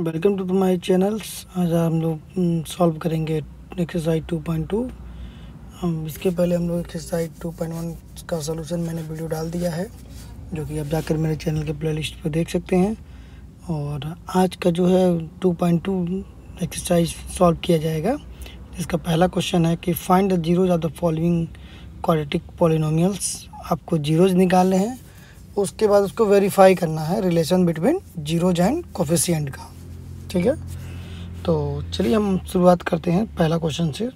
Welcome to my channels. आज हम लोग सॉल्व करेंगे एक्सरसाइज 2.2। इसके पहले हम लोग एक्सरसाइज 2.1 का सलूशन मैंने वीडियो डाल दिया है, जो कि आप जाकर मेरे चैनल के प्लेलिस्ट पर देख सकते हैं। और आज का जो है 2.2 एक्सरसाइज सॉल्व किया जाएगा। इसका पहला क्वेश्चन है कि find the zeros of the following quadratic polynomials. आपको जीरोज निकालने हैं, उसके बाद उसको वेरीफाई करना है relation between zeros and coefficient का। ठीक है, तो चलिए हम शुरुआत करते हैं पहला क्वेश्चन से।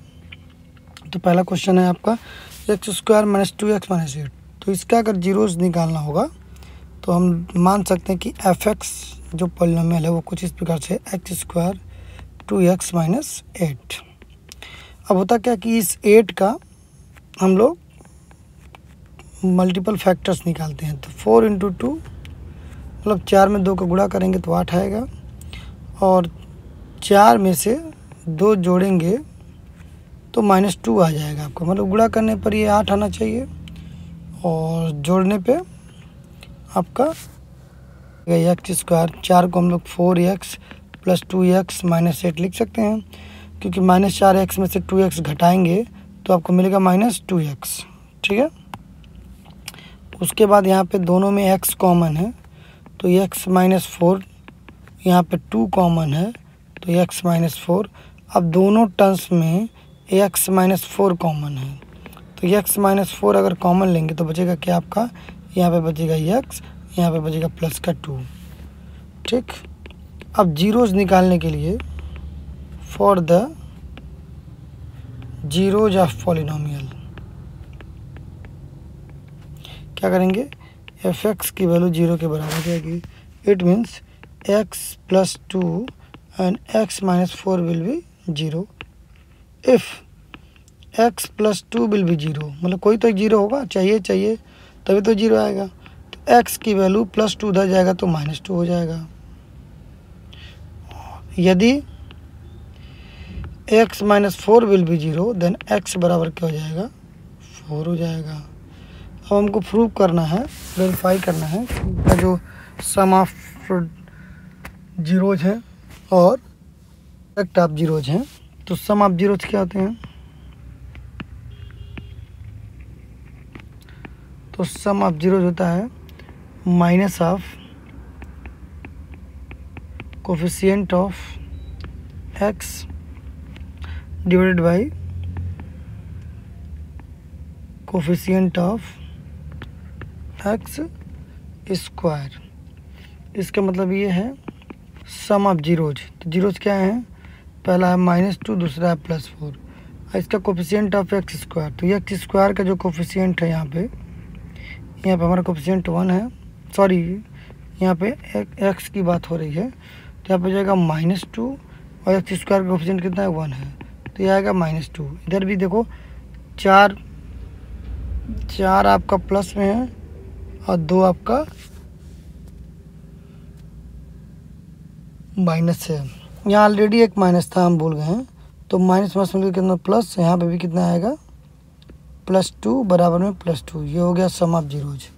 तो पहला क्वेश्चन है आपका x square minus 2x minus 8। तो इसका अगर जीरोज निकालना होगा तो हम मान सकते हैं कि एफ एक्स जो पॉलिनोमियल है वो कुछ इस प्रकार से एक्स स्क्वायर 2x माइनस 8। अब होता क्या कि इस 8 का हम लोग मल्टीपल फैक्टर्स निकालते हैं। तो 4 इंटू 2 मतलब 4 में 2 का गुणा करेंगे तो 8 आएगा, और 4 में से 2 जोड़ेंगे तो -2 आ जाएगा आपको। मतलब गुणा करने पर ये 8 आना चाहिए और जोड़ने पे आपका एक्स स्क्वायर। 4 को हम लोग 4x प्लस 2x माइनस 8 लिख सकते हैं, क्योंकि -4x में से 2x घटाएंगे तो आपको मिलेगा -2x। ठीक है, उसके बाद यहाँ पे दोनों में x कॉमन है तो x माइनस 4, यहाँ पे 2 कॉमन है तो x माइनस 4। अब दोनों टर्म्स में x माइनस 4 कॉमन है, तो x माइनस 4 अगर कॉमन लेंगे तो बचेगा क्या आपका, यहाँ पे बचेगा x, यहाँ पे बचेगा प्लस का 2। ठीक, अब जीरोज निकालने के लिए for the zeros of polynomial क्या करेंगे, एफ एक्स की वैल्यू 0 के बराबर हो जाएगी। It means x plus 2 and x minus 4 will be 0। If x plus 2 will be 0, मतलब कोई तो 0 होगा, चाहिए तभी तो 0 आएगा। तो x की वैल्यू प्लस 2 उधर जाएगा तो -2 हो जाएगा। यदि x minus 4 will be 0 then x बराबर क्या हो जाएगा, 4 हो जाएगा। अब हमको प्रूव करना है, वेरीफाई करना है कि जो सम ऑफ जीरोज हैं और प्रोडक्ट ऑफ जीरोज हैं। तो सम ऑफ जीरोज क्या होते हैं, तो सम ऑफ जीरोज होता है minus of coefficient of x divided by coefficient of x square. इसका मतलब ये है सम ऑफ जीरोज। तो जीरोज क्या है, पहला है -2, दूसरा है +4, इसका कोफिशिएंट ऑफ एक्स स्क्वायर। तो ये एक्स स्क्वायर का जो कोफिशिएंट है यहाँ पे हमारा कोफिशिएंट 1 है, सॉरी यहाँ पे एक्स की बात हो रही है, तो यहाँ पे जाएगा -2 और एक्स स्क्वायर का कोफिशिएंट कितना है, 1 है, तो ये आएगा -2। इधर भी देखो 4 आपका प्लस में है और 2 आपका माइनस है। यहाँ ऑलरेडी एक माइनस था, हम भूल गए हैं, तो माइनस मिलकर कितना प्लस, यहाँ पे भी कितना आएगा +2 बराबर में +2। ये हो गया सम ऑफ जीरोज।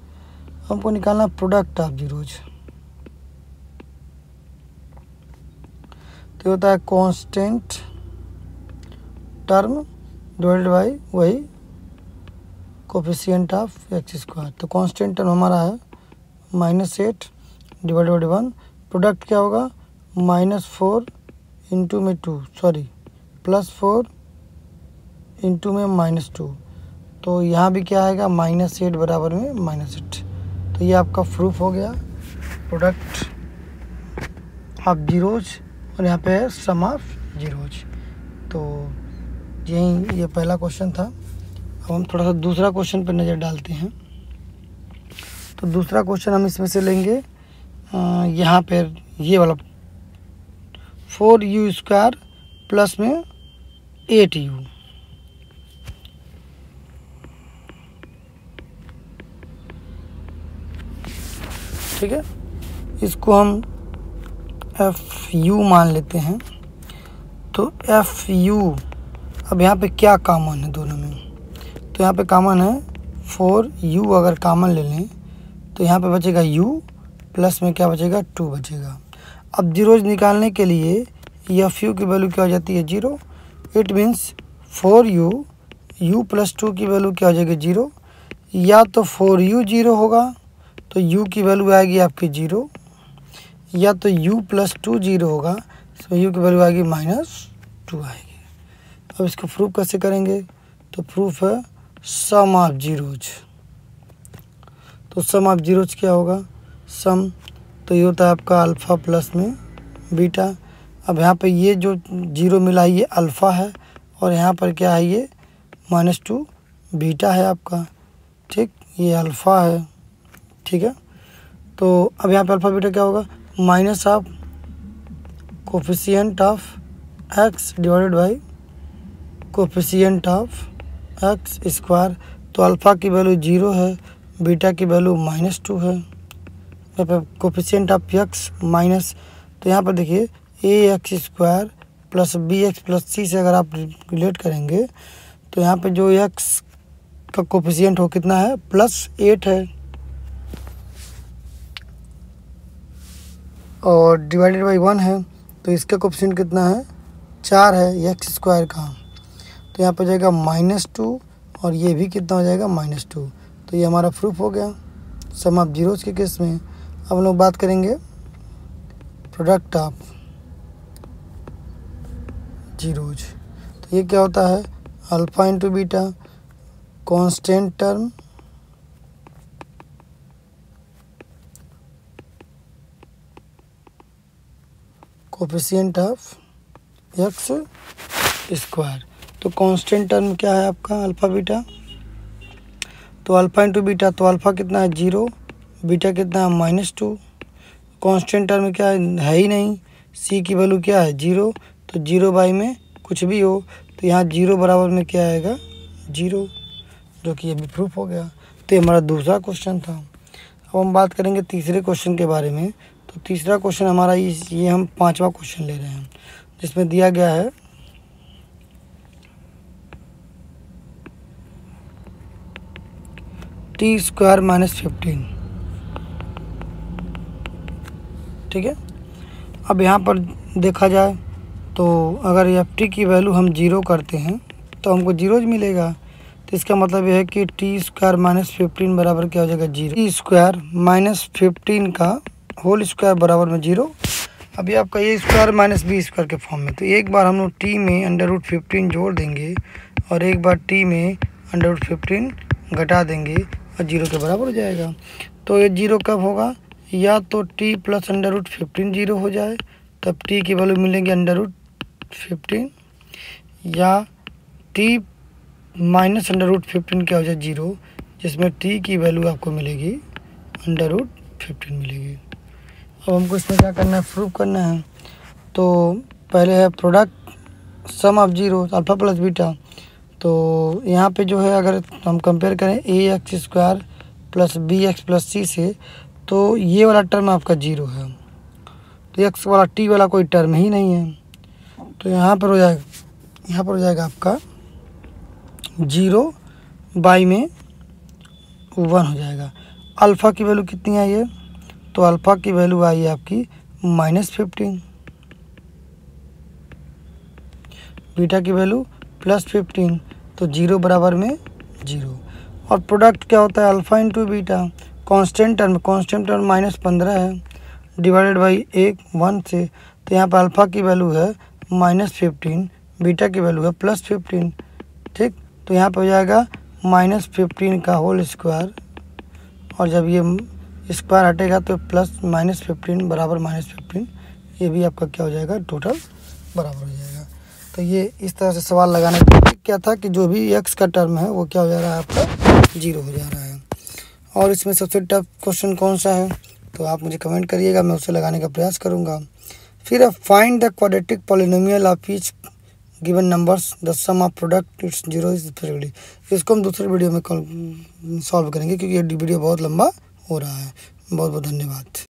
हमको निकालना प्रोडक्ट ऑफ जीरोज। तो होता है कांस्टेंट टर्म डिवाइडेड बाई वही कोफिशिएंट ऑफ एक्स स्क्वायर। तो कांस्टेंट टर्म हमारा है -8 डिवाइडेड बाई 1। प्रोडक्ट क्या होगा, -4 इंटू में 2, सॉरी +4 इंटू में -2। तो यहाँ भी क्या आएगा, -8 बराबर में -8। तो ये आपका प्रूफ हो गया प्रोडक्ट ऑफ जीरोज, और यहाँ पे है सम ऑफ जीरोज। तो यही ये पहला क्वेश्चन था। अब हम थोड़ा सा दूसरा क्वेश्चन पर नज़र डालते हैं। तो दूसरा क्वेश्चन हम इसमें से लेंगे यहाँ पर ये वाला 4u स्क्वायर प्लस में 8u। ठीक है, इसको हम FU मान लेते हैं। तो FU, अब यहाँ पे क्या कॉमन है दोनों में, तो यहाँ पे कॉमन है 4u, अगर कॉमन ले लें तो यहाँ पे बचेगा u प्लस में क्या बचेगा, 2 बचेगा। अब जीरोज निकालने के लिए एफ यू की वैल्यू क्या हो जाती है 0। It means 4u u plus 2 की वैल्यू क्या हो जाएगी 0। या तो 4u 0 होगा तो u की वैल्यू आएगी आपकी 0, या तो u प्लस 2 0 होगा तो u की वैल्यू आएगी -2 आएगी। अब इसको प्रूफ कैसे करेंगे? तो प्रूफ है सम ऑफ जीरोज। तो सम ऑफ जीरोज क्या होगा? सम तो ये होता है आपका अल्फ़ा प्लस में बीटा। अब यहाँ पे ये जो 0 मिला है ये अल्फ़ा है और यहाँ पर क्या है ये -2 बीटा है आपका। ठीक, ये अल्फ़ा है। ठीक है, तो अब यहाँ पे अल्फ़ा बीटा क्या होगा? Minus of coefficient of x divided by coefficient of x square. तो अल्फ़ा की वैल्यू 0 है, बीटा की वैल्यू -2 है। यहाँ पर कोफिशिएंट ऑफ x माइनस, तो यहाँ पर देखिए ax square plus bx plus c से अगर आप रिलेट करेंगे तो यहाँ पे जो x का कोफिशिएंट हो कितना है? +8 है और डिवाइडेड बाई 1 है, तो इसका कोफिशिएंट कितना है? 4 है एक्स स्क्वायर का। तो यहाँ पर जाएगा -2 और ये भी कितना हो जाएगा? -2। तो ये हमारा प्रूफ हो गया सम ऑफ जीरोज के केस में। अब हम लोग बात करेंगे प्रोडक्ट ऑफ जीरोज। तो ये क्या होता है? Alpha into beta constant term coefficient of x square. तो कांस्टेंट टर्म क्या है आपका? Alpha beta. तो अल्फ़ा इंटू बीटा, तो अल्फ़ा कितना है 0, बीटा कितना है -2। कांस्टेंट टर्म क्या है ही नहीं, सी की वैल्यू क्या है 0, तो 0 बाई में कुछ भी हो तो यहाँ 0 बराबर में क्या आएगा 0, जो कि ये भी प्रूफ हो गया। तो ये हमारा दूसरा क्वेश्चन था। अब हम बात करेंगे तीसरे क्वेश्चन के बारे में। तो तीसरा क्वेश्चन हमारा ये हम 5वां क्वेश्चन ले रहे हैं, जिसमें दिया गया है t स्क्वायर -15। ठीक है, अब यहाँ पर देखा जाए तो अगर ft की वैल्यू हम 0 करते हैं तो हमको 0 मिलेगा। तो इसका मतलब यह है कि t स्क्वायर -15 बराबर क्या हो जाएगा 0। t स्क्वायर -15 का होल स्क्वायर बराबर में 0। अभी आपका a स्क्वायर -b स्क्वायर के फॉर्म में, तो एक बार हम लोग t में √15 जोड़ देंगे और एक बार t में √15 घटा देंगे और 0 के बराबर हो जाएगा। तो ये 0 कब होगा? या तो t प्लस √15 0 हो जाए तब t की वैल्यू मिलेगी √15, या t माइनस √15 क्या हो जाए 0, जिसमें t की वैल्यू आपको मिलेगी √15 मिलेगी। अब हमको इसमें क्या करना है? प्रूफ करना है। तो पहले है product sum of zero alpha plus beta. तो यहाँ पे जो है अगर हम कंपेयर करें ax square plus bx plus c से, तो ये वाला टर्म आपका 0 है, तो x वाला t वाला कोई टर्म ही नहीं है। तो यहाँ पर हो जाएगा आपका 0 बाई में 1 हो जाएगा। अल्फ़ा की वैल्यू कितनी आई है? तो अल्फ़ा की वैल्यू आई है आपकी -15, बीटा की वैल्यू +15, तो 0 बराबर में 0। और प्रोडक्ट क्या होता है? Alpha into beta constant term -15 है डिवाइडेड बाई 1 से। तो यहाँ पर अल्फ़ा की वैल्यू है -15, बीटा की वैल्यू है +15। ठीक, तो यहाँ पर हो जाएगा -15 का होल स्क्वायर, और जब ये स्क्वायर हटेगा तो +-15 बराबर -15, ये भी आपका क्या हो जाएगा? टोटल बराबर हो जाएगा। तो ये इस तरह से सवाल लगाने का क्या था कि जो भी x का टर्म है वो क्या हो जा रहा है? आपका 0 हो जा रहा है। और इसमें सबसे टफ क्वेश्चन कौन सा है तो आप मुझे कमेंट करिएगा, मैं उसे लगाने का प्रयास करूँगा। फिर है find the quadratic polynomial of each given numbers the sum of product its 0 is fifty. इसको हम दूसरे वीडियो में सॉल्व करेंगे क्योंकि ये वीडियो बहुत लंबा हो रहा है। बहुत बहुत धन्यवाद।